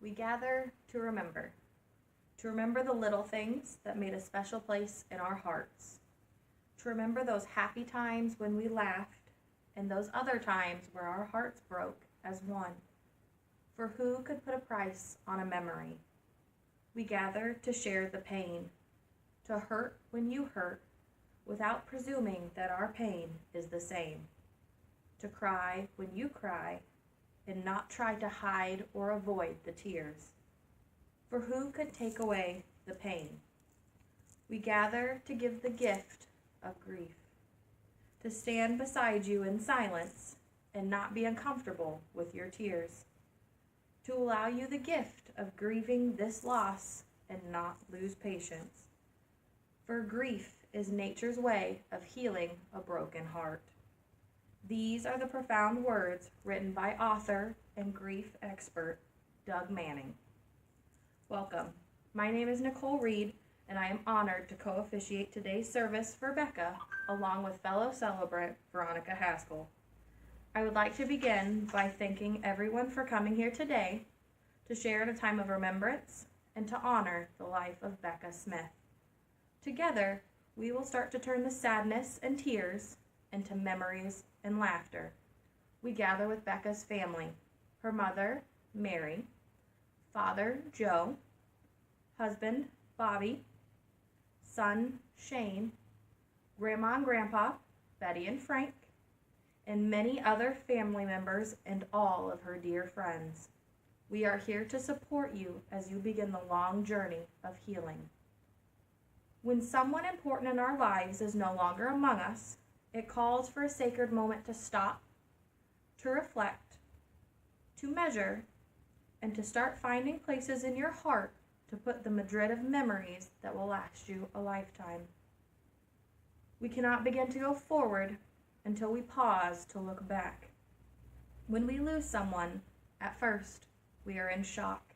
we gather to remember the little things that made a special place in our hearts, to remember those happy times when we laughed and those other times where our hearts broke as one. For who could put a price on a memory? We gather to share the pain, to hurt when you hurt, without presuming that our pain is the same, to cry when you cry, and not try to hide or avoid the tears. For who could take away the pain? We gather to give the gift of grief, to stand beside you in silence and not be uncomfortable with your tears, to allow you the gift of grieving this loss and not lose patience. For grief is nature's way of healing a broken heart. These are the profound words written by author and grief expert Doug Manning. Welcome. My name is Nicole Reed, and I am honored to co-officiate today's service for Becca, along with fellow celebrant Veronica Haskell. I would like to begin by thanking everyone for coming here today to share in a time of remembrance and to honor the life of Becca Smith. Together, we will start to turn the sadness and tears into memories and laughter. We gather with Becca's family, her mother, Mary, father, Joe, husband, Bobby, son, Shane, grandma and grandpa, Betty and Frank, and many other family members and all of her dear friends. We are here to support you as you begin the long journey of healing. When someone important in our lives is no longer among us, it calls for a sacred moment to stop, to reflect, to measure, and to start finding places in your heart to put the Madrid of memories that will last you a lifetime. We cannot begin to go forward until we pause to look back. When we lose someone, at first, we are in shock.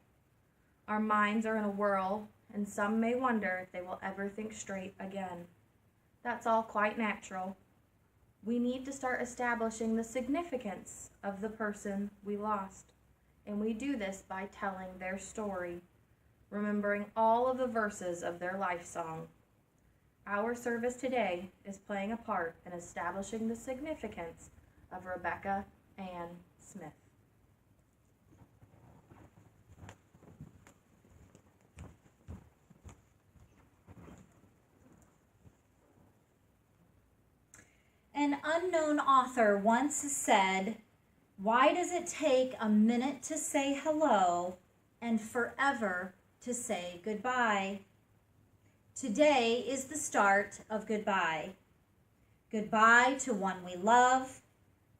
Our minds are in a whirl, and some may wonder if they will ever think straight again. That's all quite natural. We need to start establishing the significance of the person we lost, and we do this by telling their story, remembering all of the verses of their life song. Our service today is playing a part in establishing the significance of Rebecca Ann Smith. An unknown author once said, "Why does it take a minute to say hello and forever to say goodbye?" Today is the start of goodbye. Goodbye to one we love,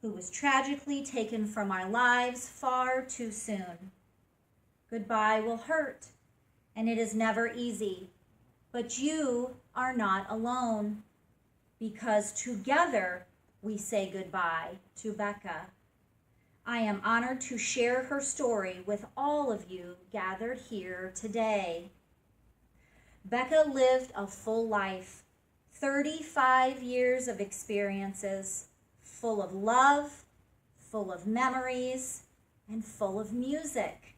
who was tragically taken from our lives far too soon. Goodbye will hurt, and it is never easy, but you are not alone, because together we say goodbye to Becca. I am honored to share her story with all of you gathered here today. Becca lived a full life, 35 years of experiences, full of love, full of memories, and full of music.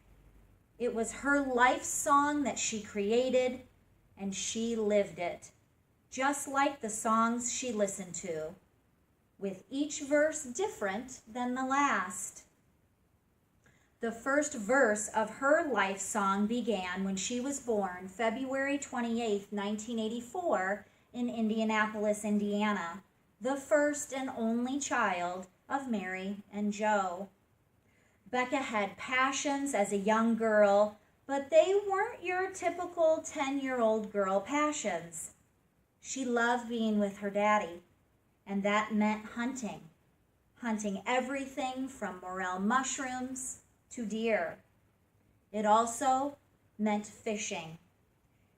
It was her life song that she created, and she lived it, just like the songs she listened to, with each verse different than the last. The first verse of her life song began when she was born February 28, 1984, in Indianapolis, Indiana, the first and only child of Mary and Joe. Becca had passions as a young girl, but they weren't your typical 10-year-old girl passions. She loved being with her daddy, and that meant hunting everything from morel mushrooms to deer. It also meant fishing.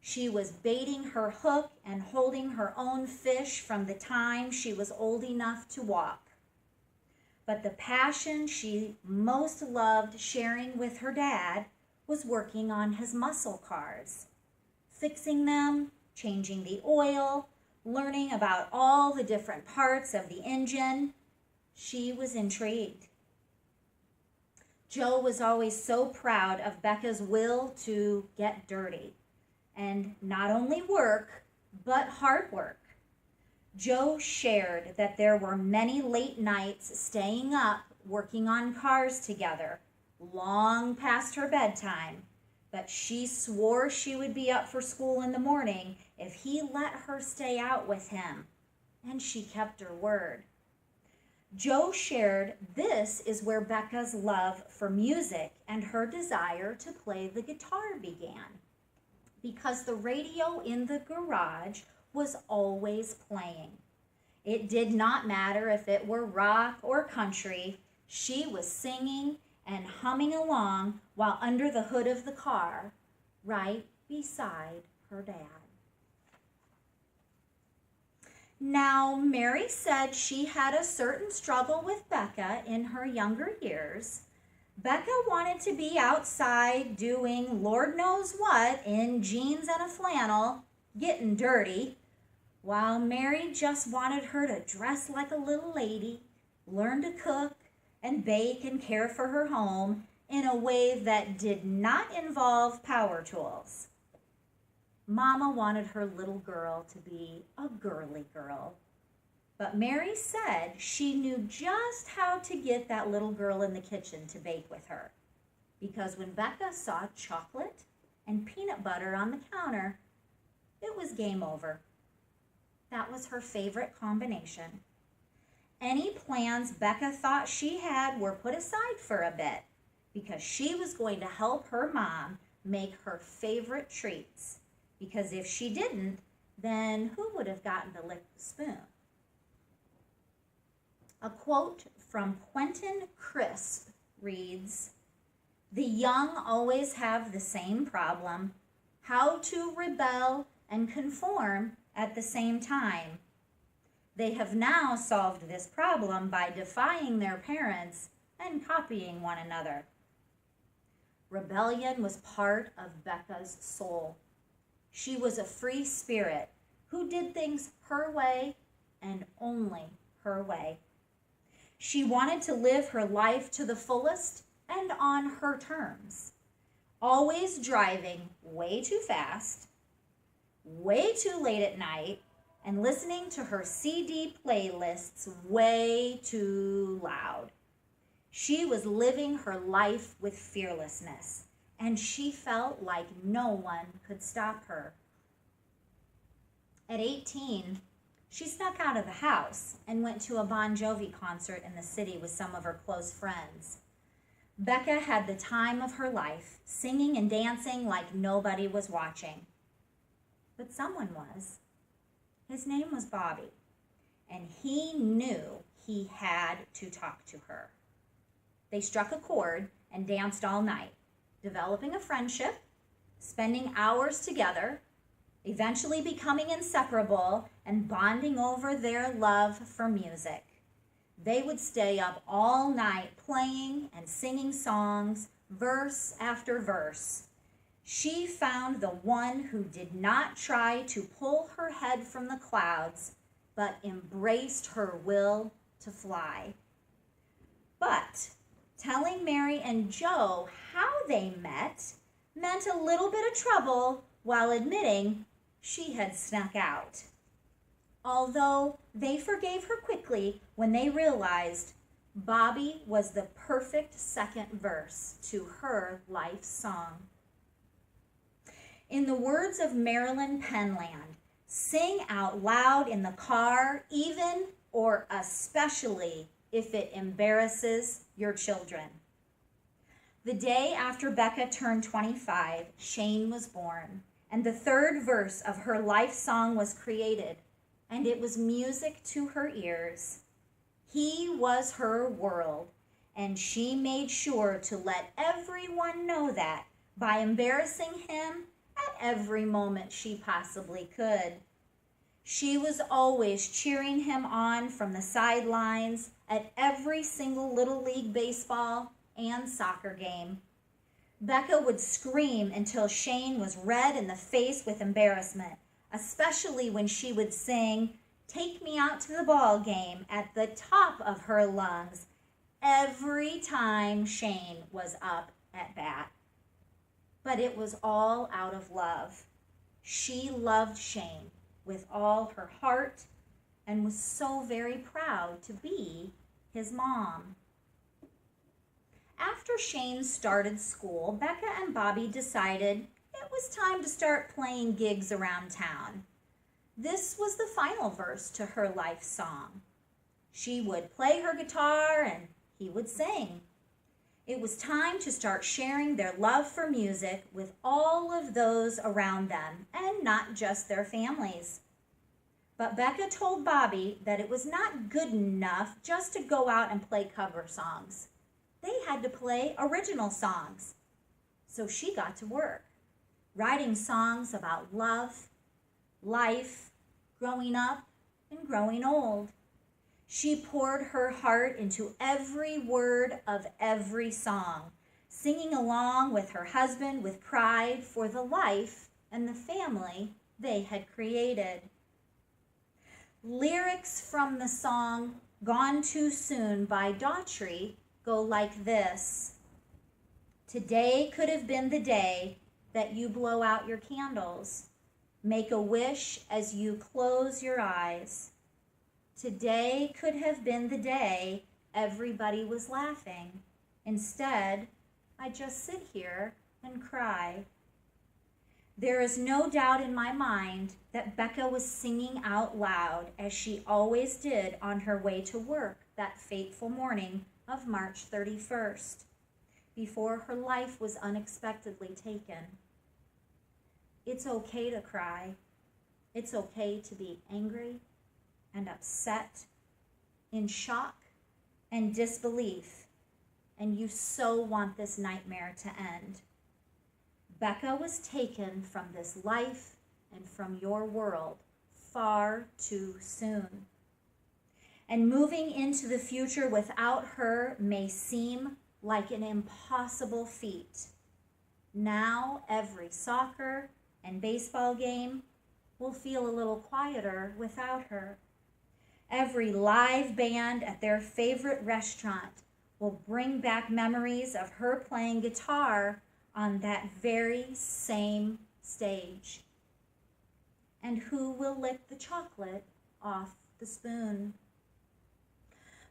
She was baiting her hook and holding her own fish from the time she was old enough to walk. But the passion she most loved sharing with her dad was working on his muscle cars, fixing them, changing the oil, learning about all the different parts of the engine. She was intrigued. Joe was always so proud of Becca's will to get dirty and not only work, but hard work. Joe shared that there were many late nights staying up working on cars together, long past her bedtime, but she swore she would be up for school in the morning if he let her stay out with him, and she kept her word. Joe shared this is where Becca's love for music and her desire to play the guitar began, because the radio in the garage was always playing. It did not matter if it were rock or country, she was singing and humming along while under the hood of the car, right beside her dad. Now, Mary said she had a certain struggle with Becca in her younger years. Becca wanted to be outside doing Lord knows what in jeans and a flannel, getting dirty, while Mary just wanted her to dress like a little lady, learn to cook and bake and care for her home in a way that did not involve power tools. Mama wanted her little girl to be a girly girl, but Mary said she knew just how to get that little girl in the kitchen to bake with her, because when Becca saw chocolate and peanut butter on the counter, it was game over. That was her favorite combination. Any plans Becca thought she had were put aside for a bit, because she was going to help her mom make her favorite treats. Because if she didn't, then who would have gotten to lick the spoon? A quote from Quentin Crisp reads, "The young always have the same problem, how to rebel and conform at the same time. They have now solved this problem by defying their parents and copying one another." Rebellion was part of Becca's soul. She was a free spirit who did things her way and only her way. She wanted to live her life to the fullest and on her terms, always driving way too fast, way too late at night, and listening to her CD playlists way too loud. She was living her life with fearlessness, and she felt like no one could stop her. At 18, she snuck out of the house and went to a Bon Jovi concert in the city with some of her close friends. Becca had the time of her life, singing and dancing like nobody was watching. But someone was. His name was Bobby, and he knew he had to talk to her. They struck a chord and danced all night, developing a friendship, spending hours together, eventually becoming inseparable and bonding over their love for music. They would stay up all night playing and singing songs, verse after verse. She found the one who did not try to pull her head from the clouds, but embraced her will to fly. But telling Mary and Joe how they met meant a little bit of trouble while admitting she had snuck out. Although they forgave her quickly when they realized Bobby was the perfect second verse to her life song. In the words of Marilyn Penland, sing out loud in the car, even or especially if it embarrasses your children. The day after Becca turned 25, Shane was born, and the third verse of her life song was created, and it was music to her ears. He was her world, and she made sure to let everyone know that by embarrassing him at every moment she possibly could. She was always cheering him on from the sidelines at every single Little League baseball and soccer game. Becca would scream until Shane was red in the face with embarrassment, especially when she would sing "Take Me Out to the Ball Game" at the top of her lungs every time Shane was up at bat. But it was all out of love. She loved Shane with all her heart and was so very proud to be his mom. After Shane started school, Becca and Bobby decided it was time to start playing gigs around town. This was the final verse to her life song. She would play her guitar and he would sing. It was time to start sharing their love for music with all of those around them and not just their families. But Becca told Bobby that it was not good enough just to go out and play cover songs. They had to play original songs. So she got to work, writing songs about love, life, growing up, and growing old. She poured her heart into every word of every song, singing along with her husband with pride for the life and the family they had created. Lyrics from the song Gone Too Soon by Daughtry go like this. Today could have been the day that you blow out your candles. Make a wish as you close your eyes. Today could have been the day everybody was laughing. Instead, I just sit here and cry. There is no doubt in my mind that Becca was singing out loud as she always did on her way to work that fateful morning of March 31st, before her life was unexpectedly taken. It's okay to cry. It's okay to be angry and upset, in shock and disbelief, and you so want this nightmare to end. Becca was taken from this life and from your world far too soon. And moving into the future without her may seem like an impossible feat. Now every soccer and baseball game will feel a little quieter without her. Every live band at their favorite restaurant will bring back memories of her playing guitar on that very same stage. And who will lick the chocolate off the spoon?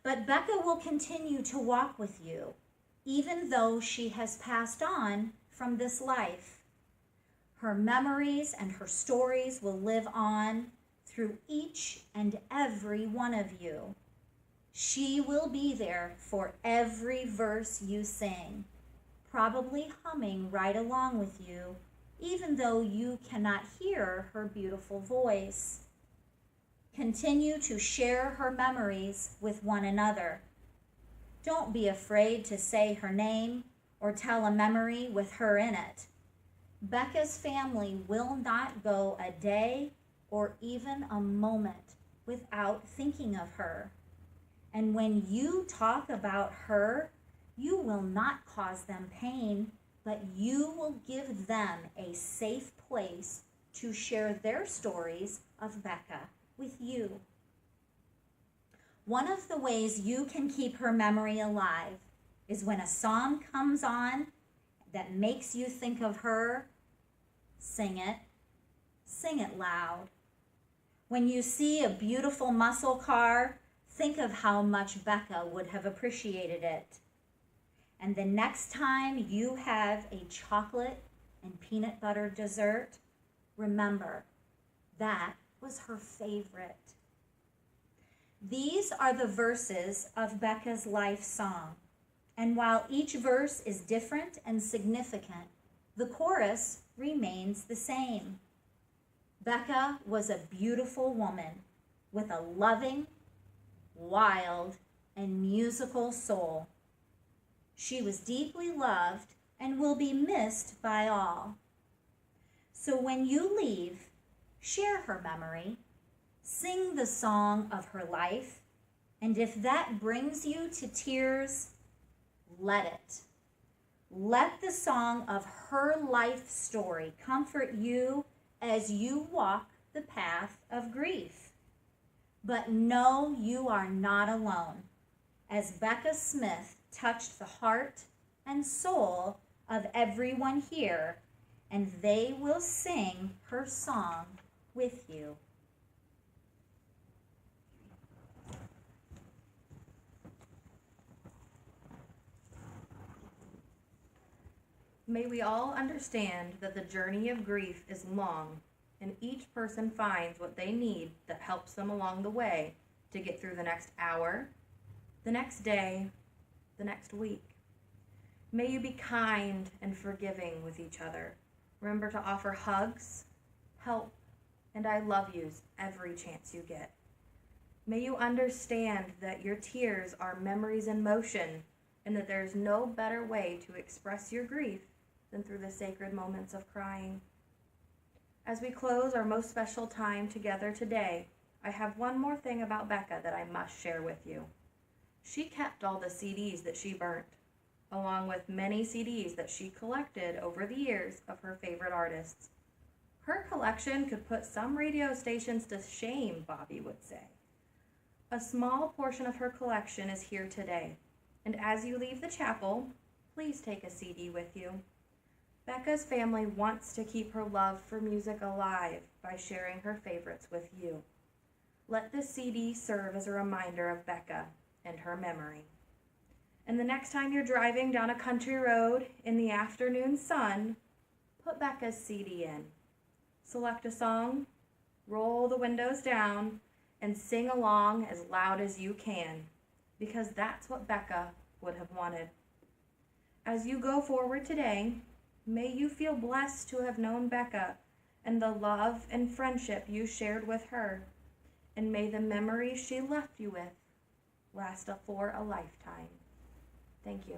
But Becca will continue to walk with you, even though she has passed on from this life. Her memories and her stories will live on through each and every one of you. She will be there for every verse you sing, probably humming right along with you, even though you cannot hear her beautiful voice. Continue to share her memories with one another. Don't be afraid to say her name or tell a memory with her in it. Becca's family will not go a day or even a moment without thinking of her. And when you talk about her, you will not cause them pain, but you will give them a safe place to share their stories of Becca with you. One of the ways you can keep her memory alive is when a song comes on that makes you think of her, sing it loud. When you see a beautiful muscle car, think of how much Becca would have appreciated it. And the next time you have a chocolate and peanut butter dessert, remember that was her favorite. These are the verses of Becca's life song. And while each verse is different and significant, the chorus remains the same. Becca was a beautiful woman with a loving, wild, and musical soul. She was deeply loved and will be missed by all. So when you leave, share her memory, sing the song of her life, and if that brings you to tears, let it. Let the song of her life story comfort you as you walk the path of grief. But know you are not alone. as Becca Smith touched the heart and soul of everyone here, and they will sing her song with you. May we all understand that the journey of grief is long, and each person finds what they need that helps them along the way to get through the next hour, the next day, the next week. May you be kind and forgiving with each other. Remember to offer hugs, help, and I love yous every chance you get. May you understand that your tears are memories in motion, and that there's no better way to express your grief than through the sacred moments of crying. As we close our most special time together today, I have one more thing about Becca that I must share with you. She kept all the CDs that she burnt, along with many CDs that she collected over the years of her favorite artists. Her collection could put some radio stations to shame, Bobby would say. A small portion of her collection is here today, and as you leave the chapel, please take a CD with you. Becca's family wants to keep her love for music alive by sharing her favorites with you. Let this CD serve as a reminder of Becca and her memory. And the next time you're driving down a country road in the afternoon sun, put Becca's CD in. Select a song, roll the windows down, and sing along as loud as you can, because that's what Becca would have wanted. As you go forward today, may you feel blessed to have known Becca and the love and friendship you shared with her, and may the memories she left you with last for a lifetime. Thank you.